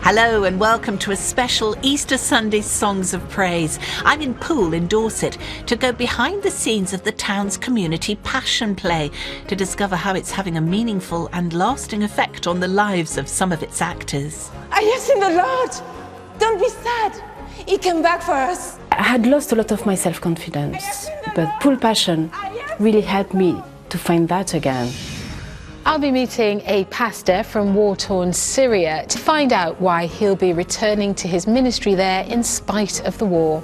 Hello and welcome to a special Easter Sunday Songs of Praise. I'm in Poole in Dorset to go behind the scenes of the town's community passion play to discover how it's having a meaningful and lasting effect on the lives of some of its actors. I have seen the Lord. Don't be sad. He came back for us. I had lost a lot of my self-confidence, but Poole Passion really helped me to find that again. I'll be meeting a pastor from war-torn Syria to find out why he'll be returning to his ministry there in spite of the war.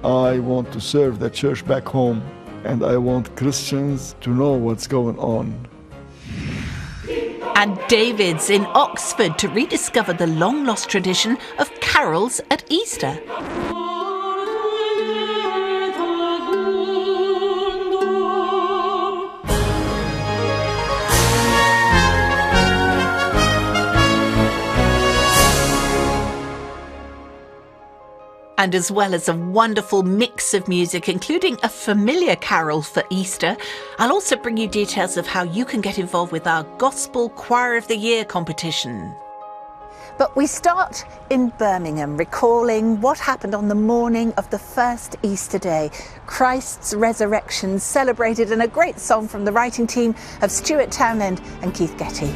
I want to serve the church back home, and I want Christians to know what's going on. And David's in Oxford to rediscover the long-lost tradition of carols at Easter. And as well as a wonderful mix of music, including a familiar carol for Easter, I'll also bring you details of how you can get involved with our Gospel Choir of the Year competition. But we start in Birmingham, recalling what happened on the morning of the first Easter day. Christ's resurrection celebrated in a great song from the writing team of Stuart Townend and Keith Getty.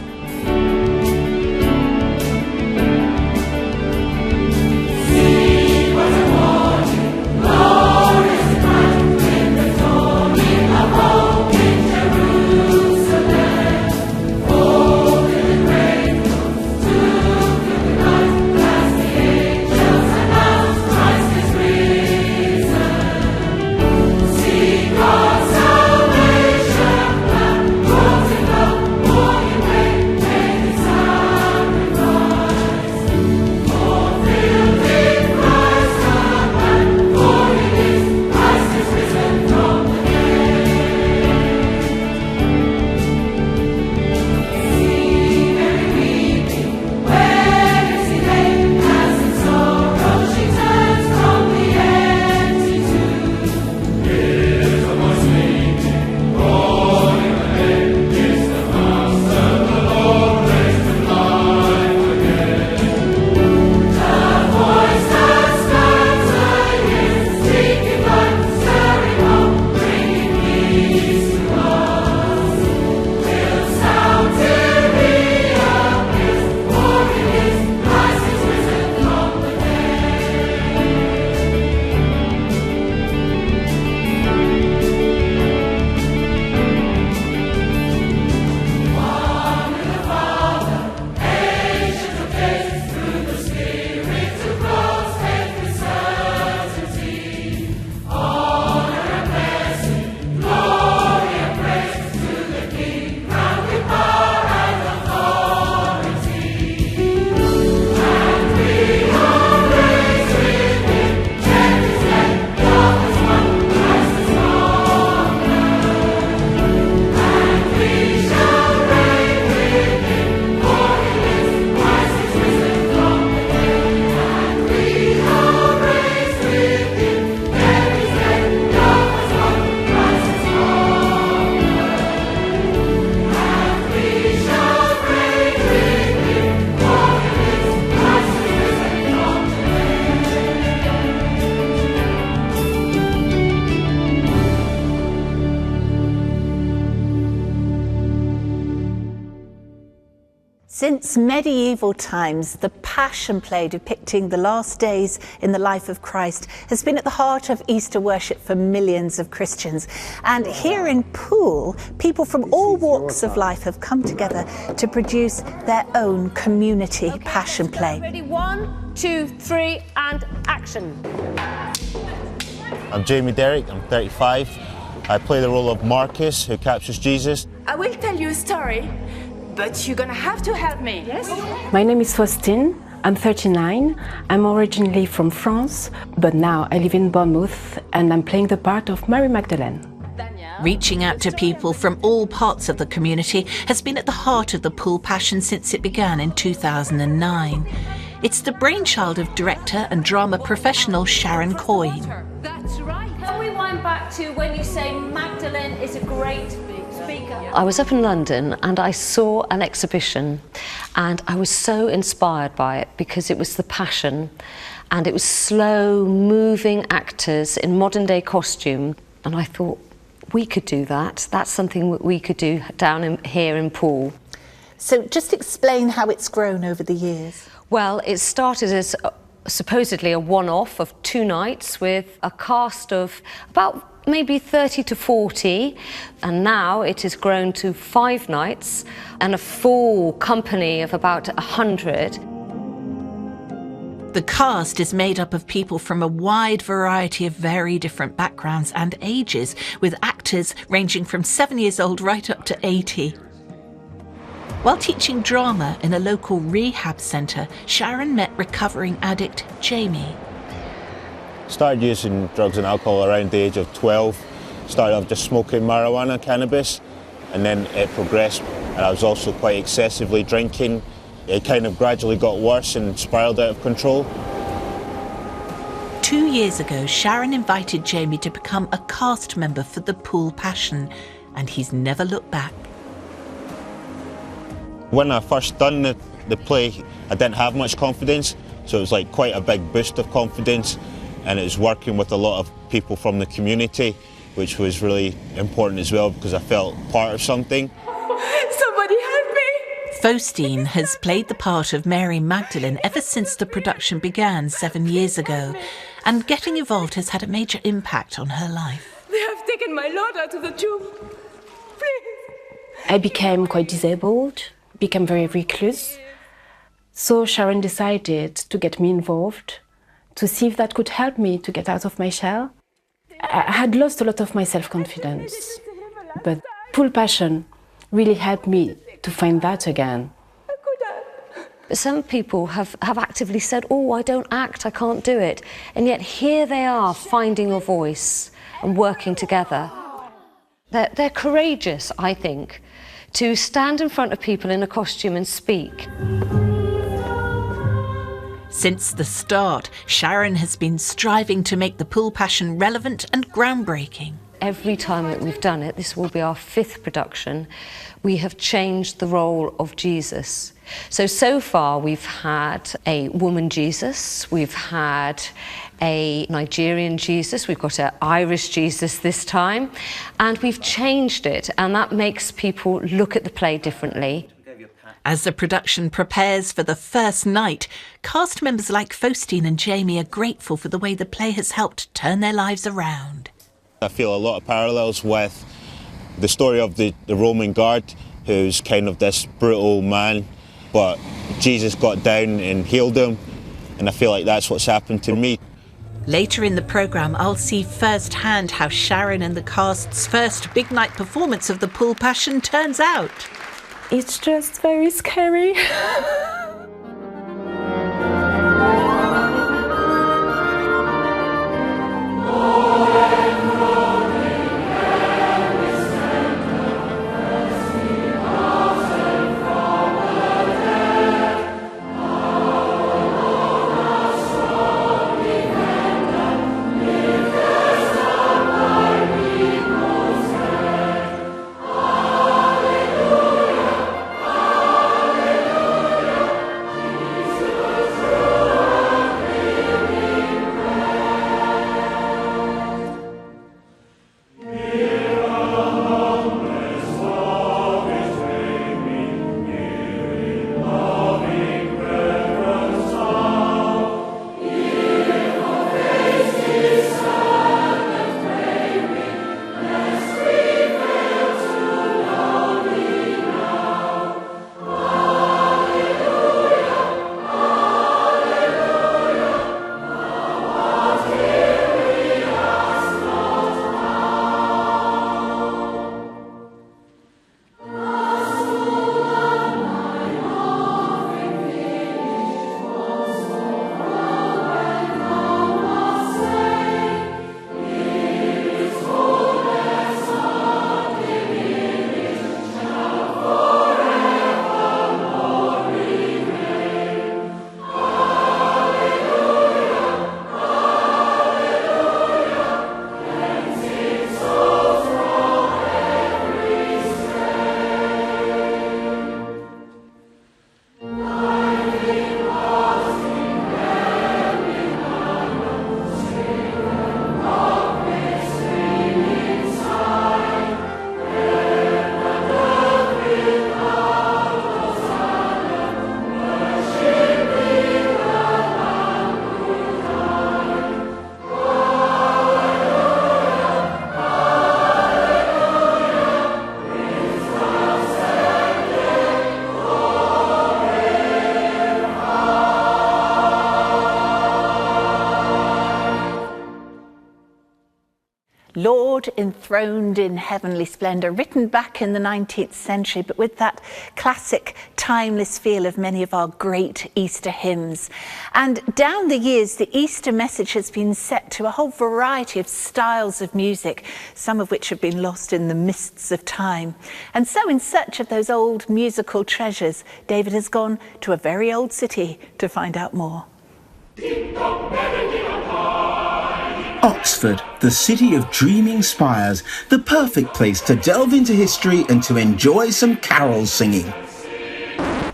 Since medieval times, the Passion Play depicting the last days in the life of Christ has been at the heart of Easter worship for millions of Christians. And here in Poole, people from all walks of life have come together to produce their own community Passion Play. Ready, 1, 2, 3, and action. I'm Jamie Derrick, I'm 35. I play the role of Marcus, who captures Jesus. I will tell you a story, but you're gonna have to help me. Yes? My name is Faustine. I'm 39. I'm originally from France, but now I live in Bournemouth and I'm playing the part of Mary Magdalene. Reaching out to people from all parts of the community has been at the heart of the Poole Passion since it began in 2009. It's the brainchild of director and drama professional Sharon Coyne. That's right. Can we wind back to when you say Magdalene is a great I was up in London and I saw an exhibition and I was so inspired by it because it was the Passion and it was slow moving actors in modern day costume, and I thought we could do that. That's something that we could do here in Poole. So just explain how it's grown over the years. Well, it started as supposedly a one-off of 2 nights with a cast of about maybe 30 to 40, and now it has grown to 5 nights and a full company of about 100. The cast is made up of people from a wide variety of very different backgrounds and ages, with actors ranging from 7 years old right up to 80. While teaching drama in a local rehab centre, Sharon met recovering addict Jamie. Started using drugs and alcohol around the age of 12. Started off just smoking marijuana, cannabis, and then it progressed. And I was also quite excessively drinking. It kind of gradually got worse and spiralled out of control. 2 years ago, Sharon invited Jamie to become a cast member for the Poole Passion, and he's never looked back. When I first done the play, I didn't have much confidence, so it was like quite a big boost of confidence, and it was working with a lot of people from the community, which was really important as well because I felt part of something. Somebody help me! Faustine has played the part of Mary Magdalene ever since the production began 7 years ago, and getting involved has had a major impact on her life. They have taken my Lord out of the tomb. Please! I became quite disabled, became very recluse. So Sharon decided to get me involved, to see if that could help me to get out of my shell. I had lost a lot of my self-confidence, but Poole Passion really helped me to find that again. Some people have actively said, oh, I don't act, I can't do it. And yet here they are finding a voice and working together. They're courageous, I think, to stand in front of people in a costume and speak. Since the start, Sharon has been striving to make the Poole Passion relevant and groundbreaking. Every time that we've done it, this will be our 5th production, we have changed the role of Jesus. So far we've had a woman Jesus, we've had a Nigerian Jesus, we've got an Irish Jesus this time, and we've changed it, and that makes people look at the play differently. As the production prepares for the first night, cast members like Faustine and Jamie are grateful for the way the play has helped turn their lives around. I feel a lot of parallels with the story of the Roman guard, who's kind of this brutal man, but Jesus got down and healed him, and I feel like that's what's happened to me. Later in the programme, I'll see firsthand how Sharon and the cast's first big night performance of the Poole Passion turns out. It's just very scary. Lord enthroned in heavenly splendour, written back in the 19th century, but with that classic, timeless feel of many of our great Easter hymns. And down the years, the Easter message has been set to a whole variety of styles of music, some of which have been lost in the mists of time. And so, in search of those old musical treasures, David has gone to a very old city to find out more. Oxford, the city of dreaming spires, the perfect place to delve into history and to enjoy some carol singing.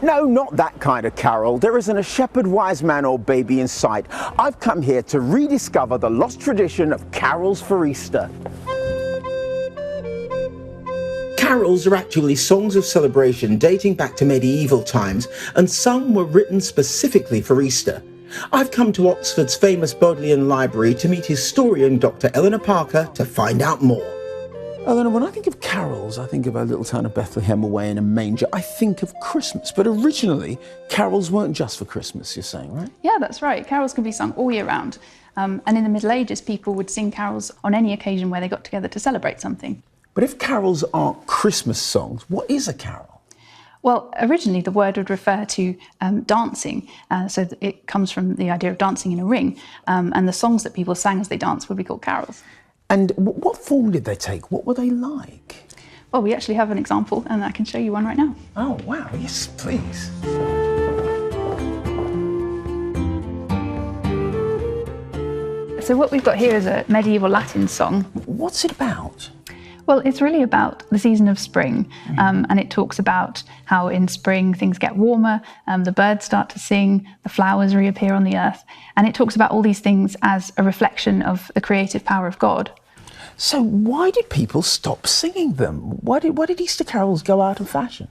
No, not that kind of carol. There isn't a shepherd, wise man or baby in sight. I've come here to rediscover the lost tradition of carols for Easter. Carols are actually songs of celebration dating back to medieval times, and some were written specifically for Easter. I've come to Oxford's famous Bodleian Library to meet historian Dr. Eleanor Parker to find out more. Eleanor, when I think of carols, I think of our little town of Bethlehem away in a manger. I think of Christmas, but originally carols weren't just for Christmas, you're saying, right? Yeah, that's right. Carols can be sung all year round. And in the Middle Ages, people would sing carols on any occasion where they got together to celebrate something. But if carols aren't Christmas songs, what is a carol? Well, originally the word would refer to dancing, so that it comes from the idea of dancing in a ring, and the songs that people sang as they danced would be called carols. And what form did they take? What were they like? Well, we actually have an example, and I can show you one right now. Oh, wow, yes, please. So what we've got here is a medieval Latin song. What's it about? Well, it's really about the season of spring, and it talks about how in spring things get warmer, the birds start to sing, the flowers reappear on the earth, and it talks about all these things as a reflection of the creative power of God. So why did people stop singing them? Why did Easter carols go out of fashion?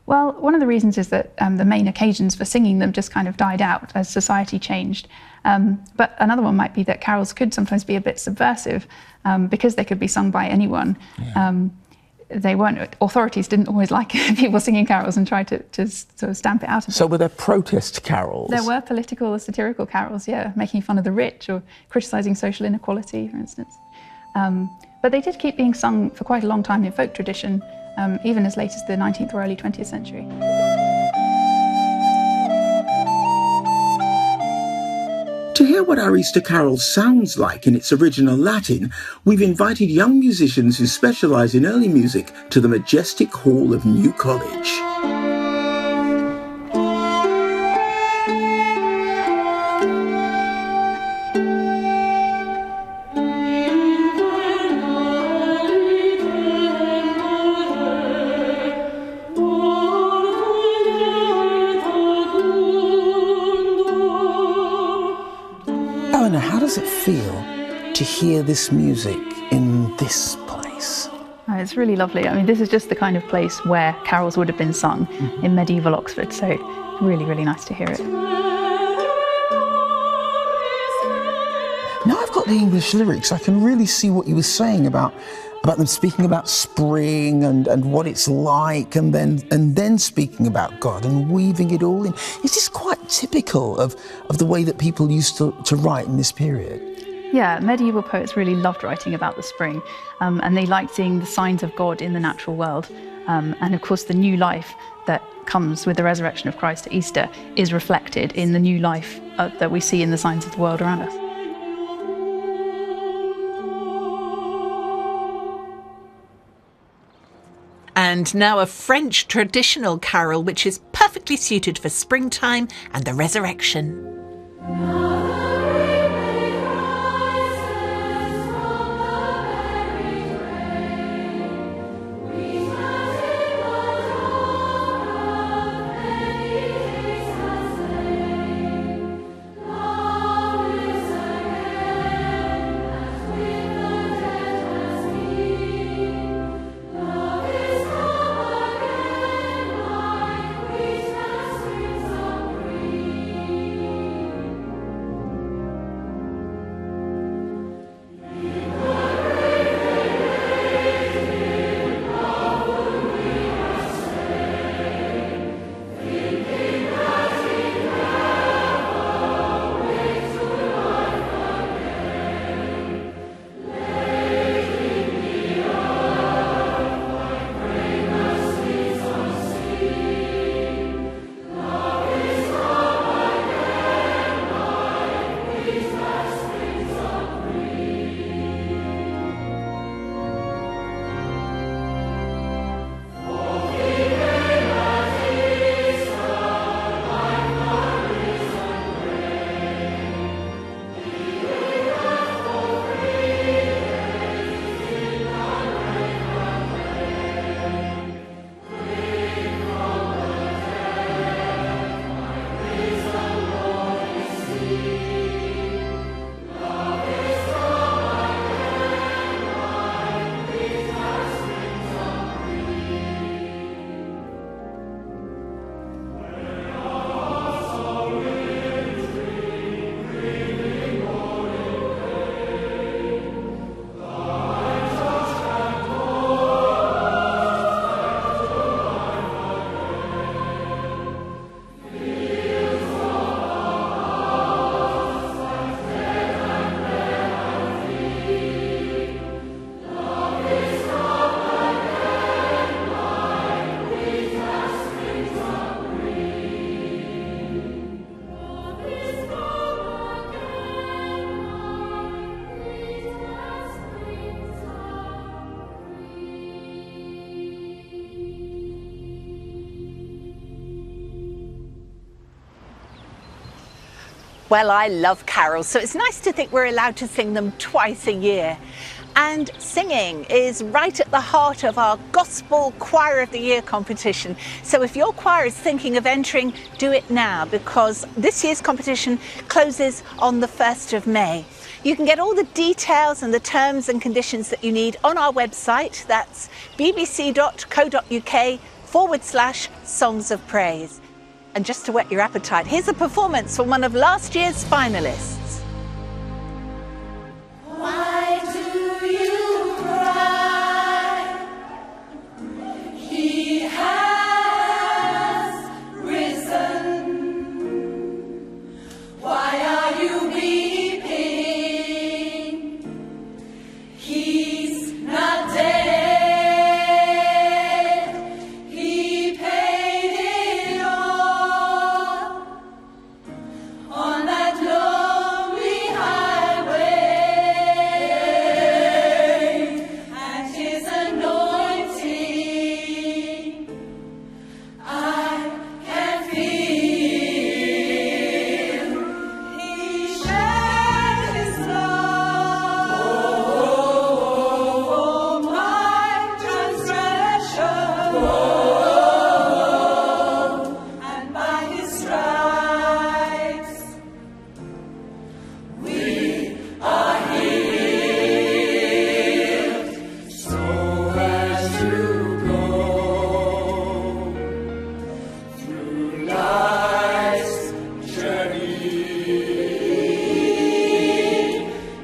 Well, one of the reasons is that the main occasions for singing them just kind of died out as society changed. But another one might be that carols could sometimes be a bit subversive because they could be sung by anyone. Yeah. Authorities didn't always like people singing carols and tried to sort of stamp it out. So were there protest carols? There were political or satirical carols, yeah, making fun of the rich or criticising social inequality, for instance. But they did keep being sung for quite a long time in folk tradition, even as late as the 19th or early 20th century. To hear what our Easter carol sounds like in its original Latin, we've invited young musicians who specialise in early music to the majestic hall of New College. Eleanor, how does it feel to hear this music in this place? Oh, it's really lovely. I mean, this is just the kind of place where carols would have been sung in medieval Oxford, so it's really, really nice to hear it. Now I've got the English lyrics, I can really see what you were saying about them speaking about spring and what it's like, and then speaking about God and weaving it all in. Is this quite typical of the way that people used to write in this period? Yeah, medieval poets really loved writing about the spring, and they liked seeing the signs of God in the natural world. And of course, the new life that comes with the resurrection of Christ at Easter is reflected in the new life that we see in the signs of the world around us. And now a French traditional carol which is perfectly suited for springtime and the resurrection. Well, I love carols, so it's nice to think we're allowed to sing them twice a year. And singing is right at the heart of our Gospel Choir of the Year competition. So if your choir is thinking of entering, do it now, because this year's competition closes on the 1st of May. You can get all the details and the terms and conditions that you need on our website. That's bbc.co.uk/songs of praise. And just to whet your appetite, here's a performance from one of last year's finalists. Why do you cry? He has risen. Why are you weeping? He's not dead. He paid it all on that lonely highway, and his anointing I can feel. He shed his blood for my transgression, and by his stripes we are healed. So as you go through life's journey,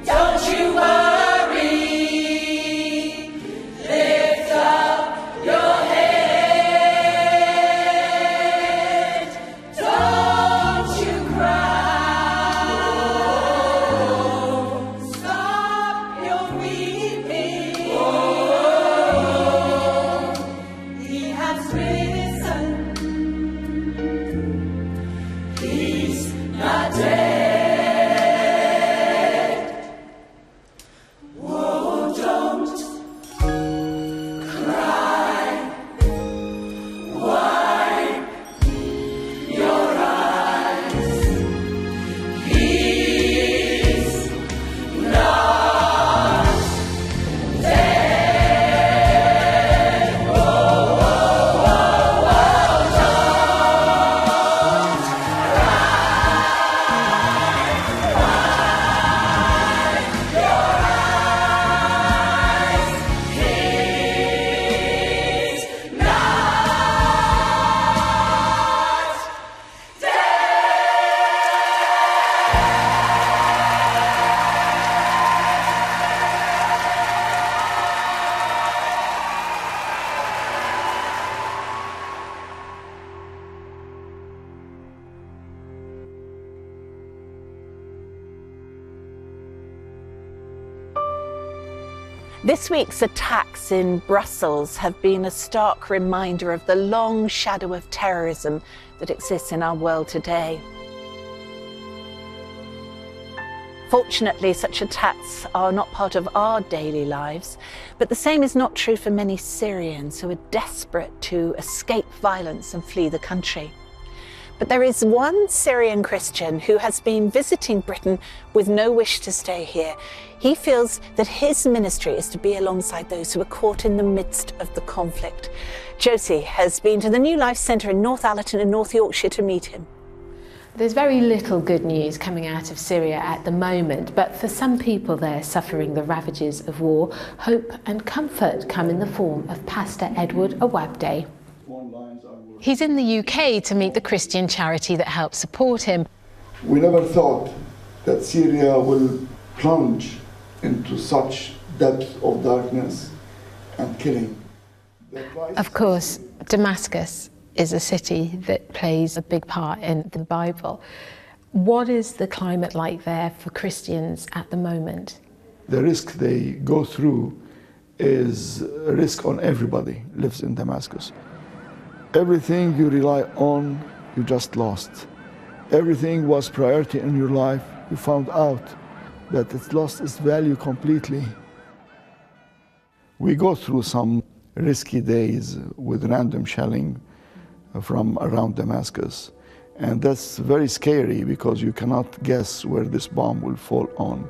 don't you worry. Lift up your head. Don't you cry. Stop your weeping. He has risen. He's not dead. Whoa, don't cry. Wipe your eyes. He's not dead. Whoa, whoa, whoa, don't This week's attacks in Brussels have been a stark reminder of the long shadow of terrorism that exists in our world today. Fortunately, such attacks are not part of our daily lives, but the same is not true for many Syrians who are desperate to escape violence and flee the country. But there is one Syrian Christian who has been visiting Britain with no wish to stay here. He feels that his ministry is to be alongside those who are caught in the midst of the conflict. Josie has been to the New Life Centre in North Allerton in North Yorkshire to meet him. There's very little good news coming out of Syria at the moment, but for some people there suffering the ravages of war, hope and comfort come in the form of Pastor Edward Awabdeh. He's in the UK to meet the Christian charity that helps support him. We never thought that Syria will plunge into such depth of darkness and killing. Of course, Damascus is a city that plays a big part in the Bible. What is the climate like there for Christians at the moment? The risk they go through is a risk on everybody who lives in Damascus. Everything you rely on, you just lost. Everything was priority in your life, you found out that it lost its value completely. We go through some risky days with random shelling from around Damascus. And that's very scary because you cannot guess where this bomb will fall on.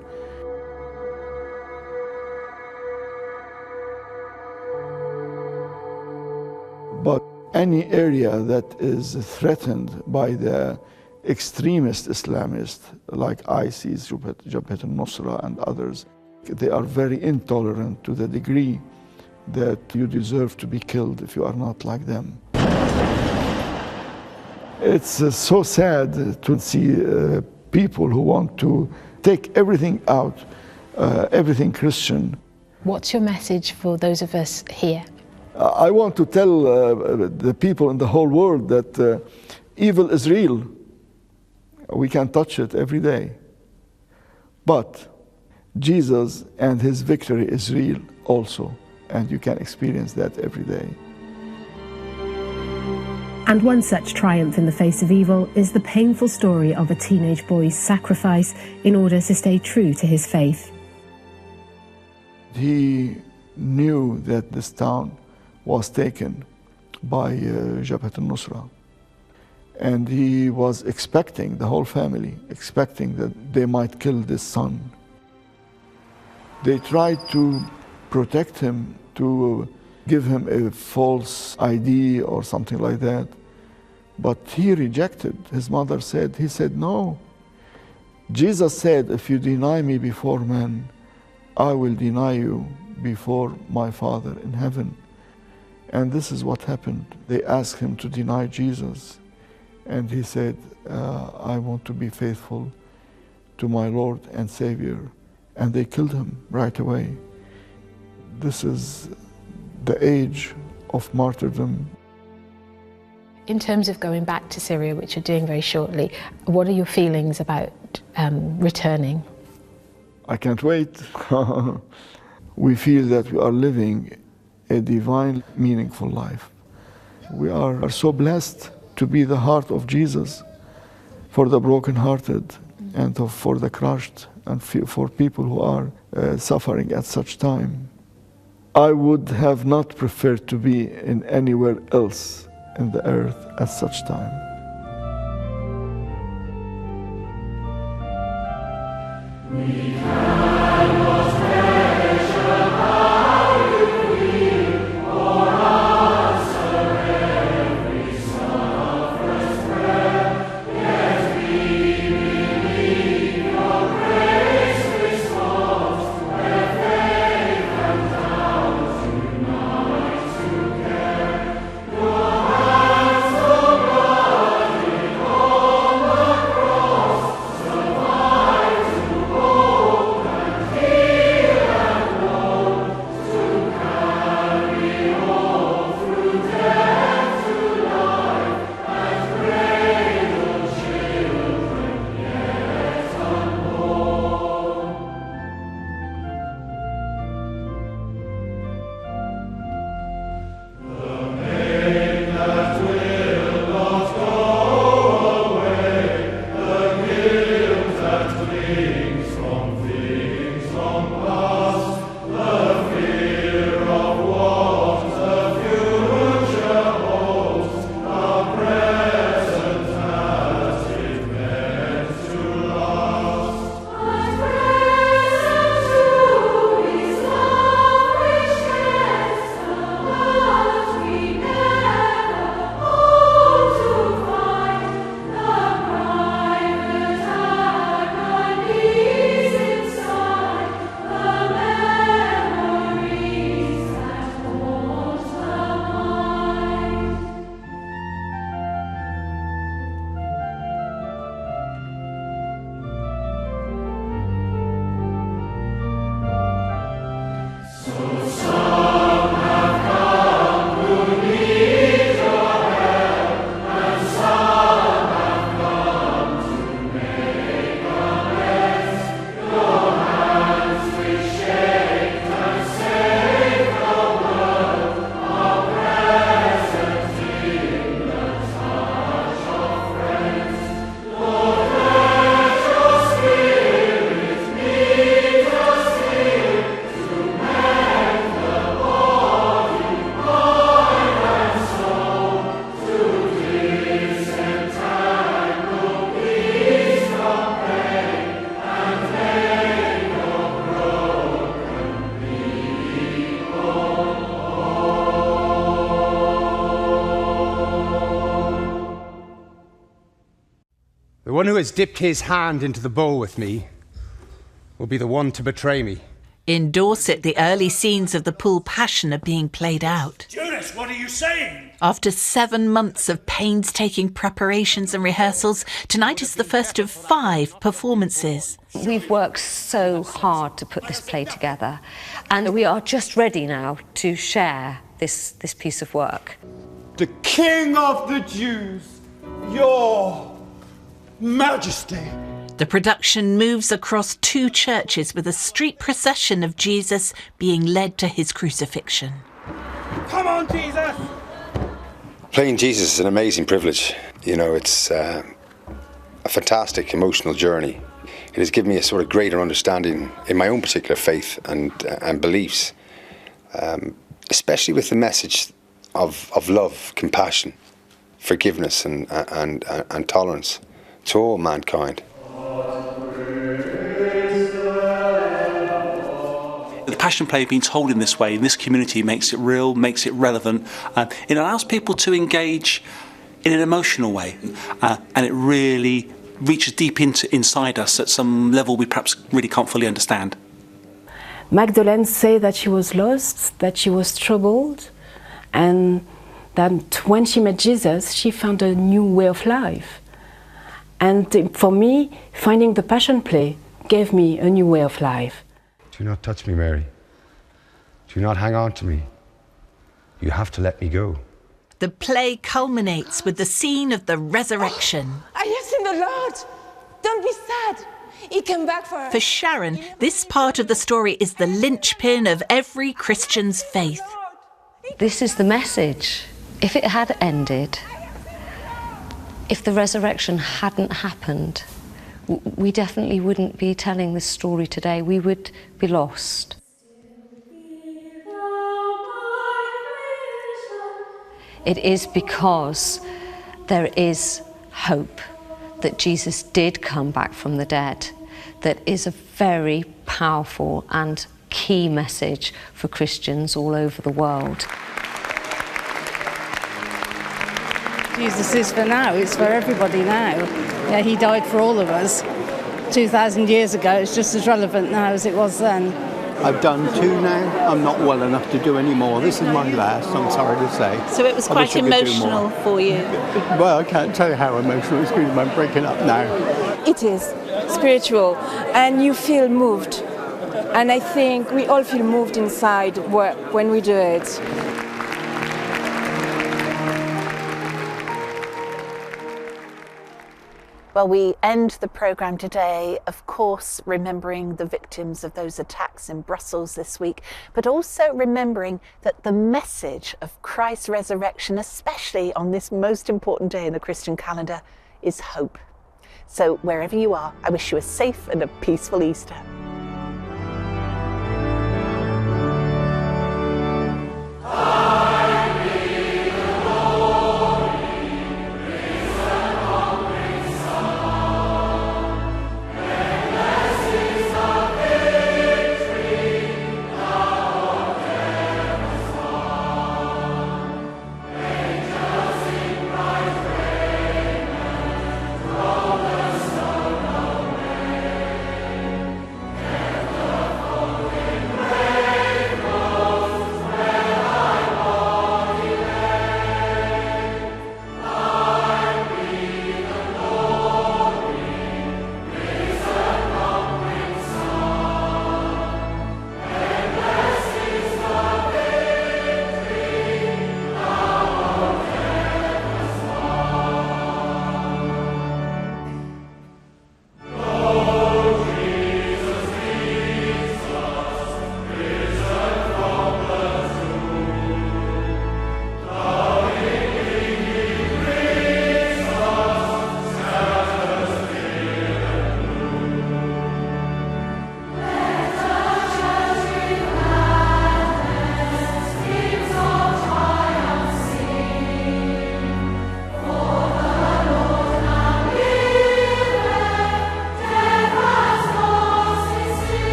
But any area that is threatened by the extremist Islamists like ISIS, Jabhat al-Nusra and others, they are very intolerant to the degree that you deserve to be killed if you are not like them. It's so sad to see people who want to take everything out, everything Christian. What's your message for those of us here? I want to tell the people in the whole world that evil is real. We can touch it every day. But Jesus and his victory is real also, and you can experience that every day. And one such triumph in the face of evil is the painful story of a teenage boy's sacrifice in order to stay true to his faith. He knew that this town was taken by Jabhat al-Nusra. And he was expecting, the whole family, expecting that they might kill this son. They tried to protect him, to give him a false ID or something like that. But he rejected. His mother said, he said, no. Jesus said, if you deny me before men, I will deny you before my Father in heaven. And this is what happened. They asked him to deny Jesus. And he said, I want to be faithful to my Lord and Savior. And they killed him right away. This is the age of martyrdom. In terms of going back to Syria, which you're doing very shortly, what are your feelings about returning? I can't wait. We feel that we are living a divine, meaningful life. We are so blessed to be the heart of Jesus for the brokenhearted and for the crushed and for people who are suffering at such time. I would have not preferred to be in anywhere else in the earth at such time. We cannot measure how you feel, or answer every sufferer's prayer. Yet we believe your grace responds, where faith and doubt unite to care. Your hands so bloody on the cross survive to hold The one who has dipped his hand into the bowl with me will be the one to betray me. In Dorset, the early scenes of the Poole Passion are being played out. Jonas, what are you saying? After 7 months of painstaking preparations and rehearsals, tonight is the first of 5 performances. We've worked so hard to put this play together, and we are just ready now to share this piece of work. The King of the Jews, your Majesty. The production moves across 2 churches with a street procession of Jesus being led to his crucifixion. Come on, Jesus! Playing Jesus is an amazing privilege. You know, it's a fantastic emotional journey. It has given me a sort of greater understanding in my own particular faith and beliefs, especially with the message of love, compassion, forgiveness and tolerance to all mankind. The Passion Play being told in this way, in this community, makes it real, makes it relevant. It allows people to engage in an emotional way, and it really reaches deep inside us at some level we perhaps really can't fully understand. Magdalene said that she was lost, that she was troubled, and that when she met Jesus, she found a new way of life. And for me, finding the Passion Play gave me a new way of life. Do not touch me, Mary. Do not hang on to me. You have to let me go. The play culminates with the scene of the resurrection. I have seen the Lord. Don't be sad. He came back for us. For Sharon, this part of the story is the linchpin of every Christian's faith. This is the message. If it had ended, if the resurrection hadn't happened, we definitely wouldn't be telling this story today. We would be lost. It is because there is hope that Jesus did come back from the dead that is a very powerful and key message for Christians all over the world. Jesus is for now, it's for everybody now. Yeah, he died for all of us 2,000 years ago. It's just as relevant now as it was then. I've done 2 now. I'm not well enough to do any more. This is my last, I'm sorry to say. So it was quite emotional for you? Well, I can't tell you how emotional it's been. I'm breaking up now. It is spiritual, and you feel moved. And I think we all feel moved inside when we do it. Well, we end the programme today, of course, remembering the victims of those attacks in Brussels this week, but also remembering that the message of Christ's resurrection, especially on this most important day in the Christian calendar, is hope. So wherever you are, I wish you a safe and a peaceful Easter.